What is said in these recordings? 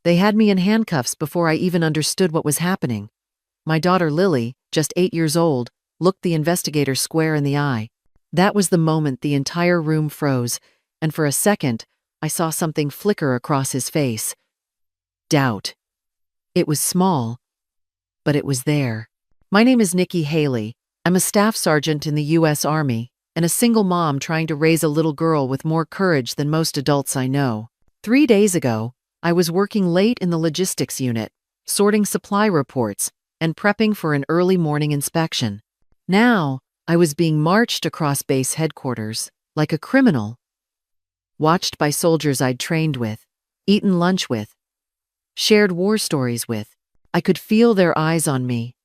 They had me in handcuffs before I even understood what was happening. My daughter Lily, just 8 years old, looked the investigator square in the eye. That was the moment the entire room froze, and for a second, I saw something flicker across his face. Doubt. It was small, but it was there. My name is Nikki Haley. I'm a staff sergeant in the U.S. Army, and a single mom trying to raise a little girl with more courage than most adults I know. 3 days ago, I was working late in the logistics unit, sorting supply reports and prepping for an early morning inspection. Now, I was being marched across base headquarters, like a criminal, watched by soldiers I'd trained with, eaten lunch with, shared war stories with. I could feel their eyes on me,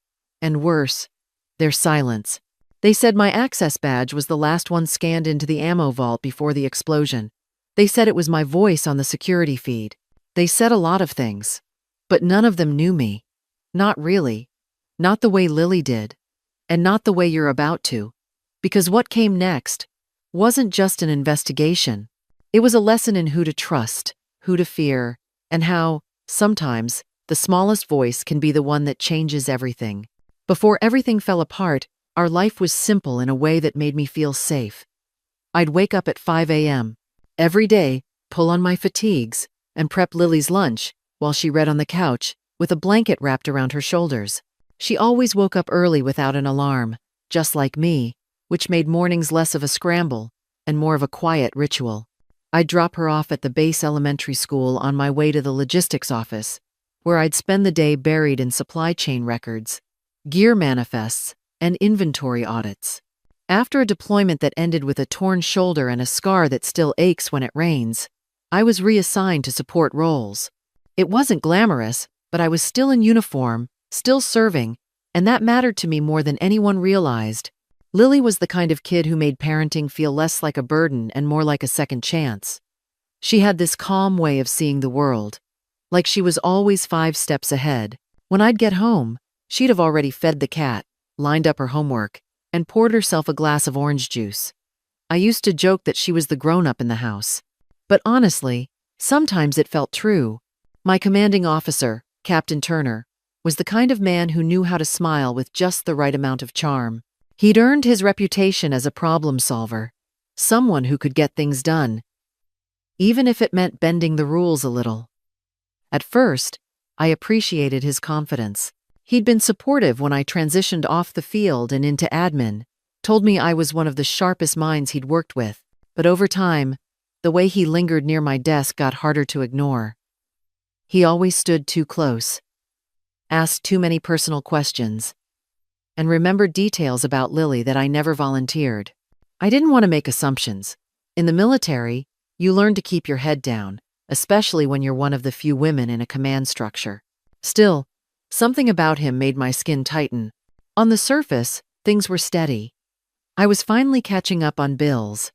and worse, their silence. They said my access badge was the last one scanned into the ammo vault before the explosion. They said it was my voice on the security feed. They said a lot of things, but none of them knew me. Not really. Not the way Lily did. And not the way you're about to. Because what came next wasn't just an investigation. It was a lesson in who to trust, who to fear, and how, sometimes, the smallest voice can be the one that changes everything. Before everything fell apart, our life was simple in a way that made me feel safe. I'd wake up at 5 a.m. every day, pull on my fatigues, and prep Lily's lunch while she read on the couch with a blanket wrapped around her shoulders. She always woke up early without an alarm, just like me, which made mornings less of a scramble and more of a quiet ritual. I'd drop her off at the base elementary school on my way to the logistics office, where I'd spend the day buried in supply chain records, gear manifests, and inventory audits. After a deployment that ended with a torn shoulder and a scar that still aches when it rains, I was reassigned to support roles. It wasn't glamorous, but I was still in uniform, still serving, and that mattered to me more than anyone realized. Lily was the kind of kid who made parenting feel less like a burden and more like a second chance. She had this calm way of seeing the world, like she was always 5 steps ahead. When I'd get home, she'd have already fed the cat, lined up her homework, and poured herself a glass of orange juice. I used to joke that she was the grown-up in the house. But honestly, sometimes it felt true. My commanding officer, Captain Turner, was the kind of man who knew how to smile with just the right amount of charm. He'd earned his reputation as a problem solver, someone who could get things done, even if it meant bending the rules a little. At first, I appreciated his confidence. He'd been supportive when I transitioned off the field and into admin, told me I was one of the sharpest minds he'd worked with, but over time, the way he lingered near my desk got harder to ignore. He always stood too close, asked too many personal questions, and remembered details about Lily that I never volunteered. I didn't want to make assumptions. In the military, you learn to keep your head down, especially when you're one of the few women in a command structure. Still, something about him made my skin tighten. On the surface, things were steady. I was finally catching up on bills.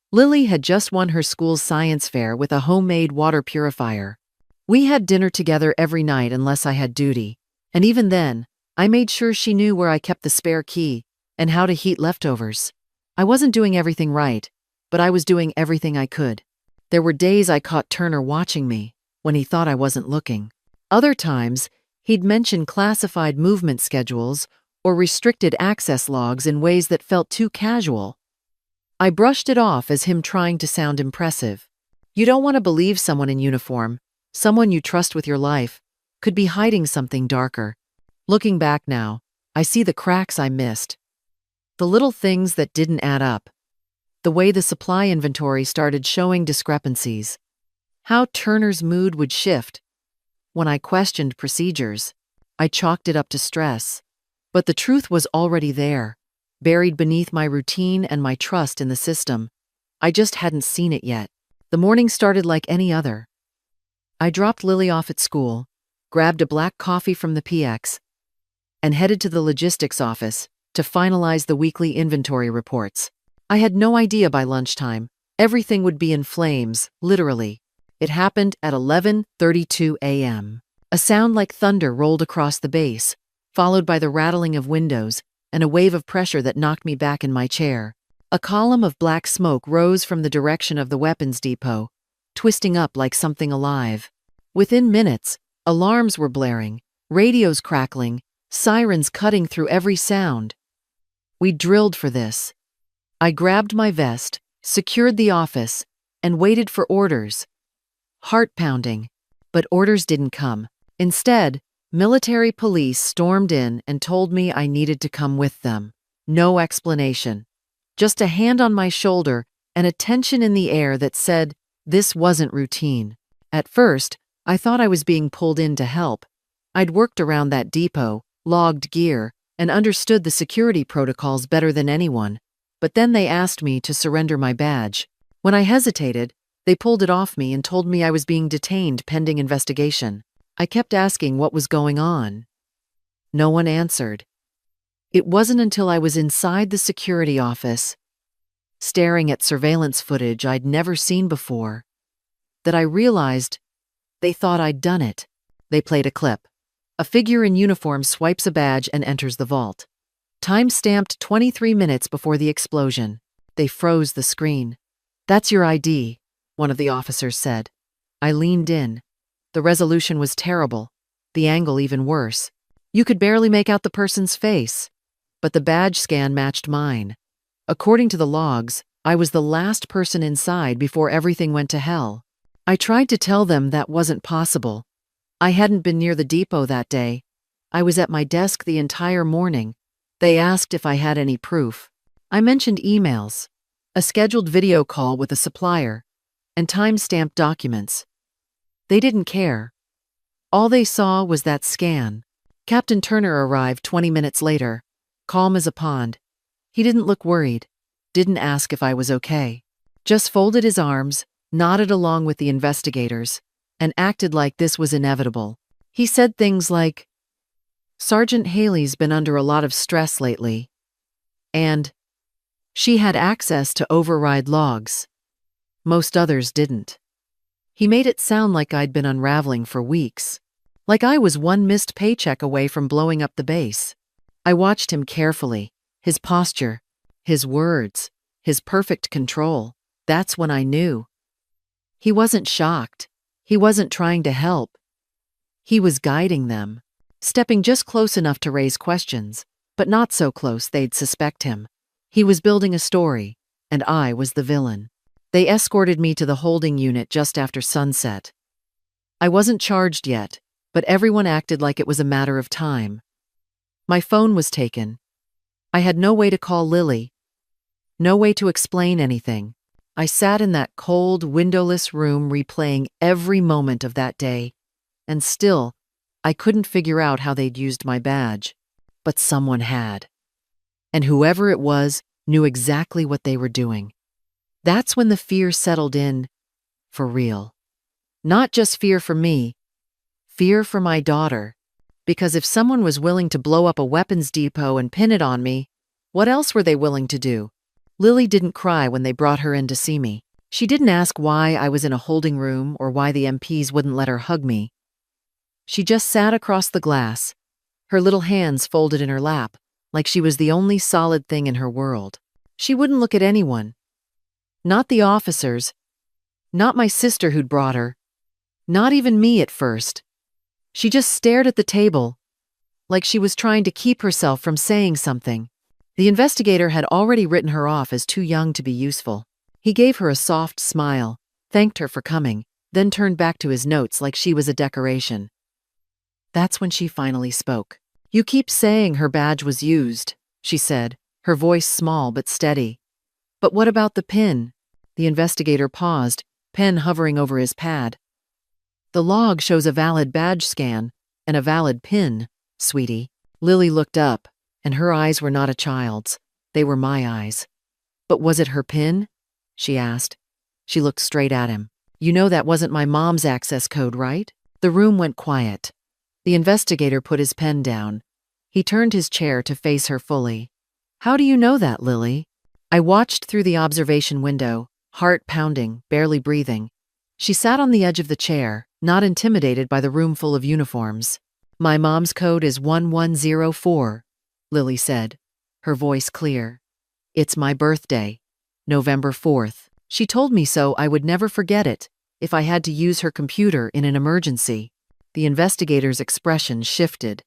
Lily had just won her school's science fair with a homemade water purifier. We had dinner together every night unless I had duty, and even then, I made sure she knew where I kept the spare key and how to heat leftovers. I wasn't doing everything right, but I was doing everything I could. There were days I caught Turner watching me when he thought I wasn't looking. Other times, he'd mention classified movement schedules or restricted access logs in ways that felt too casual. I brushed it off as him trying to sound impressive. You don't want to believe someone in uniform, someone you trust with your life, could be hiding something darker. Looking back now, I see the cracks I missed. The little things that didn't add up. The way the supply inventory started showing discrepancies. How Turner's mood would shift. When I questioned procedures, I chalked it up to stress. But the truth was already there, buried beneath my routine and my trust in the system. I just hadn't seen it yet. The morning started like any other. I dropped Lily off at school, grabbed a black coffee from the PX, and headed to the logistics office to finalize the weekly inventory reports. I had no idea by lunchtime everything would be in flames, literally. It happened at 11:32 a.m. A sound like thunder rolled across the base, followed by the rattling of windows and a wave of pressure that knocked me back in my chair. A column of black smoke rose from the direction of the weapons depot, twisting up like something alive. Within minutes, alarms were blaring, radios crackling, sirens cutting through every sound. We drilled for this. I grabbed my vest, secured the office, and waited for orders. Heart pounding. But orders didn't come. Instead, military police stormed in and told me I needed to come with them. No explanation. Just a hand on my shoulder and a tension in the air that said this wasn't routine. At first, I thought I was being pulled in to help. I'd worked around that depot, logged gear, and understood the security protocols better than anyone. But then they asked me to surrender my badge. When I hesitated, they pulled it off me and told me I was being detained pending investigation. I kept asking what was going on. No one answered. It wasn't until I was inside the security office, staring at surveillance footage I'd never seen before, that I realized they thought I'd done it. They played a clip. A figure in uniform swipes a badge and enters the vault. Time stamped 23 minutes before the explosion. They froze the screen. "That's your ID," one of the officers said. I leaned in. The resolution was terrible, the angle even worse. You could barely make out the person's face, but the badge scan matched mine. According to the logs, I was the last person inside before everything went to hell. I tried to tell them that wasn't possible. I hadn't been near the depot that day. I was at my desk the entire morning. They asked if I had any proof. I mentioned emails, a scheduled video call with a supplier, and time-stamped documents. They didn't care. All they saw was that scan. Captain Turner arrived 20 minutes later, calm as a pond. He didn't look worried, didn't ask if I was okay. Just folded his arms, nodded along with the investigators, and acted like this was inevitable. He said things like, "Sergeant Haley's been under a lot of stress lately," and "She had access to override logs. Most others didn't." He made it sound like I'd been unraveling for weeks, like I was one missed paycheck away from blowing up the base. I watched him carefully, his posture, his words, his perfect control. That's when I knew. He wasn't shocked. He wasn't trying to help. He was guiding them, stepping just close enough to raise questions, but not so close they'd suspect him. He was building a story, and I was the villain. They escorted me to the holding unit just after sunset. I wasn't charged yet, but everyone acted like it was a matter of time. My phone was taken. I had no way to call Lily, no way to explain anything. I sat in that cold, windowless room replaying every moment of that day, and still, I couldn't figure out how they'd used my badge. But someone had. And whoever it was knew exactly what they were doing. That's when the fear settled in, for real. Not just fear for me, fear for my daughter. Because if someone was willing to blow up a weapons depot and pin it on me, what else were they willing to do? Lily didn't cry when they brought her in to see me. She didn't ask why I was in a holding room or why the MPs wouldn't let her hug me. She just sat across the glass, her little hands folded in her lap, like she was the only solid thing in her world. She wouldn't look at anyone. Not the officers. Not my sister who'd brought her. Not even me at first. She just stared at the table, like she was trying to keep herself from saying something. The investigator had already written her off as too young to be useful. He gave her a soft smile, thanked her for coming, then turned back to his notes like she was a decoration. That's when she finally spoke. "You keep saying her badge was used," she said, her voice small but steady. "But what about the pin?" The investigator paused, pen hovering over his pad. "The log shows a valid badge scan and a valid pin, sweetie." Lily looked up, and her eyes were not a child's. They were my eyes. "But was it her pin?" she asked. She looked straight at him. "You know that wasn't my mom's access code, right?" The room went quiet. The investigator put his pen down. He turned his chair to face her fully. "How do you know that, Lily?" I watched through the observation window, heart pounding, barely breathing. She sat on the edge of the chair, not intimidated by the room full of uniforms. "My mom's code is 1104, Lily said, her voice clear. "It's my birthday, November 4th. She told me so I would never forget it. if I had to use her computer in an emergency. The investigator's expression shifted.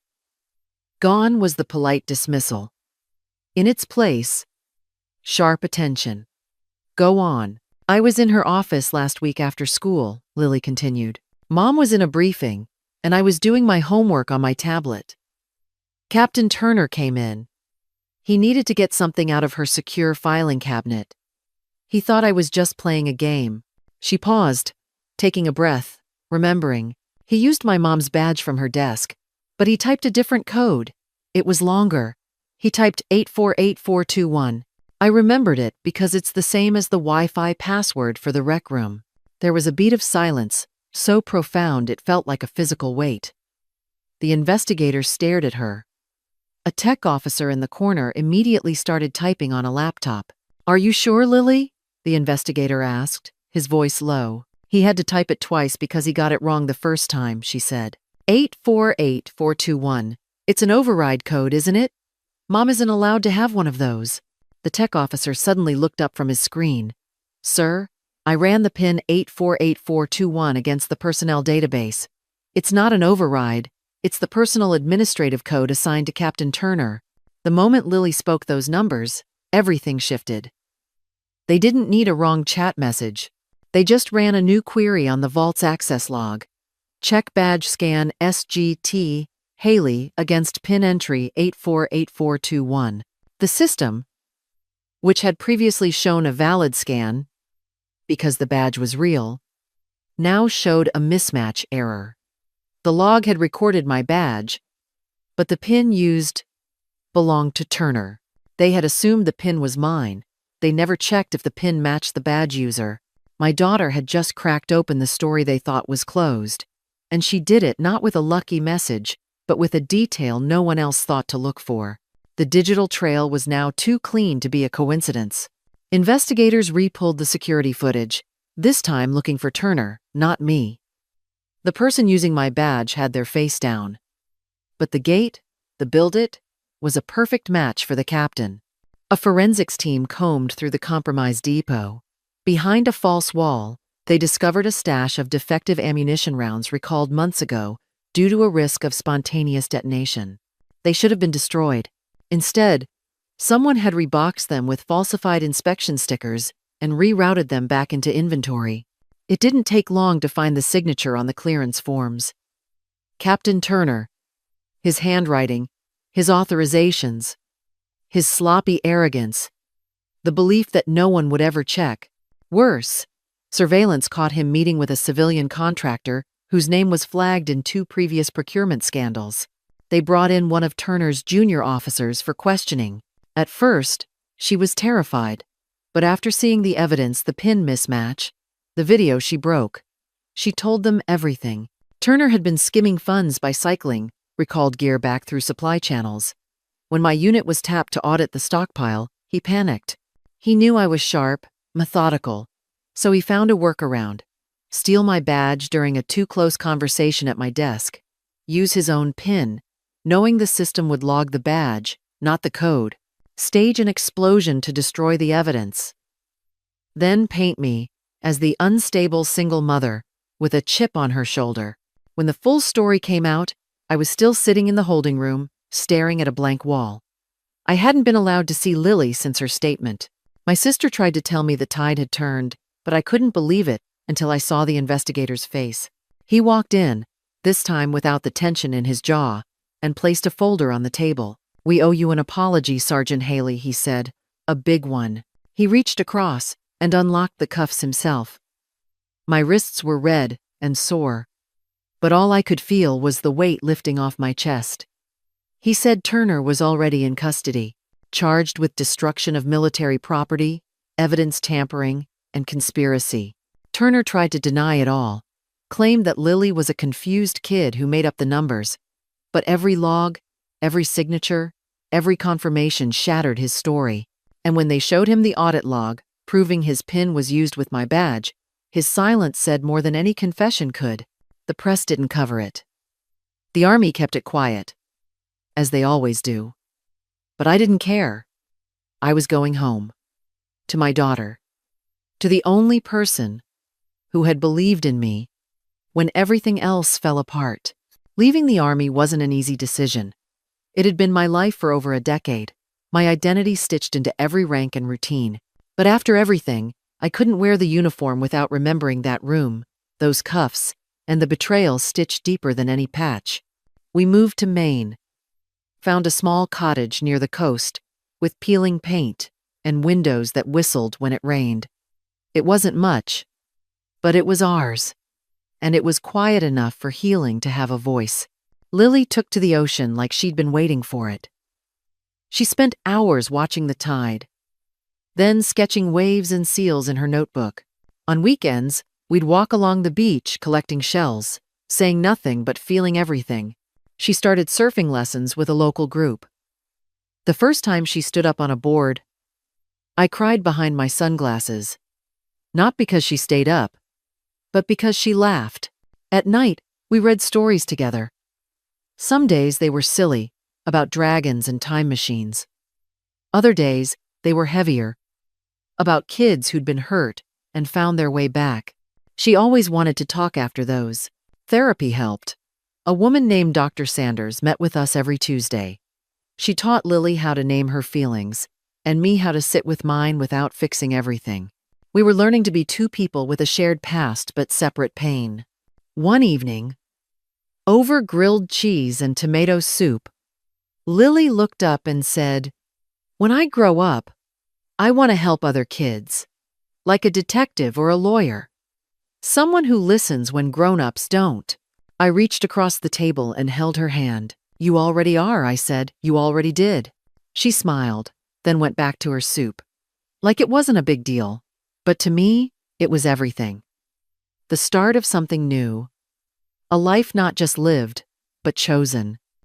Gone was the polite dismissal. In its place, sharp attention. Go on. I was in her office last week after school, Lily continued. Mom was in a briefing, and I was doing my homework on my tablet. Captain Turner came in. He needed to get something out of her secure filing cabinet. He thought I was just playing a game. She paused, taking a breath, remembering. He used my mom's badge from her desk, but he typed a different code. It was longer. He typed 848421. I remembered it because it's the same as the Wi-Fi password for the rec room. There was a beat of silence, so profound it felt like a physical weight. The investigator stared at her. A tech officer in the corner immediately started typing on a laptop. Are you sure, Lily? The investigator asked, his voice low. He had to type it twice because he got it wrong the first time, she said. 848421. It's an override code, isn't it? Mom isn't allowed to have one of those. The tech officer suddenly looked up from his screen. Sir, I ran the PIN 848421 against the personnel database. It's not an override. It's the personal administrative code assigned to Captain Turner. The moment Lily spoke those numbers, everything shifted. They didn't need a wrong chat message. They just ran a new query on the vault's access log. Check badge scan SGT Haley against PIN entry 848421. The system, which had previously shown a valid scan, because the badge was real, now showed a mismatch error. The log had recorded my badge, but the PIN used belonged to Turner. They had assumed the PIN was mine. They never checked if the PIN matched the badge user. My daughter had just cracked open the story they thought was closed, and she did it not with a lucky message, but with a detail no one else thought to look for. The digital trail was now too clean to be a coincidence. Investigators re-pulled the security footage, this time looking for Turner, not me. The person using my badge had their face down. But the gate, the build-it, was a perfect match for the captain. A forensics team combed through the compromised depot. Behind a false wall, they discovered a stash of defective ammunition rounds recalled months ago due to a risk of spontaneous detonation. They should have been destroyed. Instead, someone had reboxed them with falsified inspection stickers and rerouted them back into inventory. It didn't take long to find the signature on the clearance forms. Captain Turner, his handwriting, his authorizations, his sloppy arrogance, the belief that no one would ever check. Worse, surveillance caught him meeting with a civilian contractor whose name was flagged in 2 previous procurement scandals. They brought in one of Turner's junior officers for questioning. At first, she was terrified, but after seeing the evidence, the PIN mismatch, the video she broke, she told them everything. Turner had been skimming funds by cycling recalled gear back through supply channels. When my unit was tapped to audit the stockpile, he panicked. He knew I was sharp, methodical, so he found a workaround. Steal my badge during a too-close conversation at my desk. Use his own PIN, knowing the system would log the badge, not the code. Stage an explosion to destroy the evidence. Then paint me as the unstable single mother with a chip on her shoulder. When the full story came out, I was still sitting in the holding room, staring at a blank wall. I hadn't been allowed to see Lily since her statement. My sister tried to tell me the tide had turned, but I couldn't believe it until I saw the investigator's face. He walked in, this time without the tension in his jaw, and placed a folder on the table. "We owe you an apology, Sergeant Haley," he said. "A big one." He reached across and unlocked the cuffs himself. My wrists were red and sore, but all I could feel was the weight lifting off my chest. He said Turner was already in custody, charged with destruction of military property, evidence tampering, and conspiracy. Turner tried to deny it all, claimed that Lily was a confused kid who made up the numbers, but every log, every signature, every confirmation shattered his story. And when they showed him the audit log, proving his PIN was used with my badge, his silence said more than any confession could. The press didn't cover it. The army kept it quiet, as they always do. But I didn't care. I was going home. To my daughter. To the only person who had believed in me when everything else fell apart. Leaving the army wasn't an easy decision. It had been my life for over a decade, my identity stitched into every rank and routine. But after everything, I couldn't wear the uniform without remembering that room, those cuffs, and the betrayal stitched deeper than any patch. We moved to Maine, found a small cottage near the coast, with peeling paint and windows that whistled when it rained. It wasn't much, but it was ours, and it was quiet enough for healing to have a voice. Lily took to the ocean like she'd been waiting for it. She spent hours watching the tide, then sketching waves and seals in her notebook. On weekends, we'd walk along the beach collecting shells, saying nothing but feeling everything. She started surfing lessons with a local group. The first time she stood up on a board, I cried behind my sunglasses. Not because she stayed up, but because she laughed. At night, we read stories together. Some days they were silly, about dragons and time machines. Other days, they were heavier, about kids who'd been hurt and found their way back. She always wanted to talk after those. Therapy helped. A woman named Dr. Sanders met with us every Tuesday. She taught Lily how to name her feelings, and me how to sit with mine without fixing everything. We were learning to be two people with a shared past but separate pain. One evening, over grilled cheese and tomato soup, Lily looked up and said, "When I grow up, I want to help other kids, like a detective or a lawyer. Someone who listens when grown-ups don't." I reached across the table and held her hand. "You already are," I said. "You already did." She smiled, then went back to her soup. Like it wasn't a big deal. But to me, it was everything. The start of something new. A life not just lived, but chosen.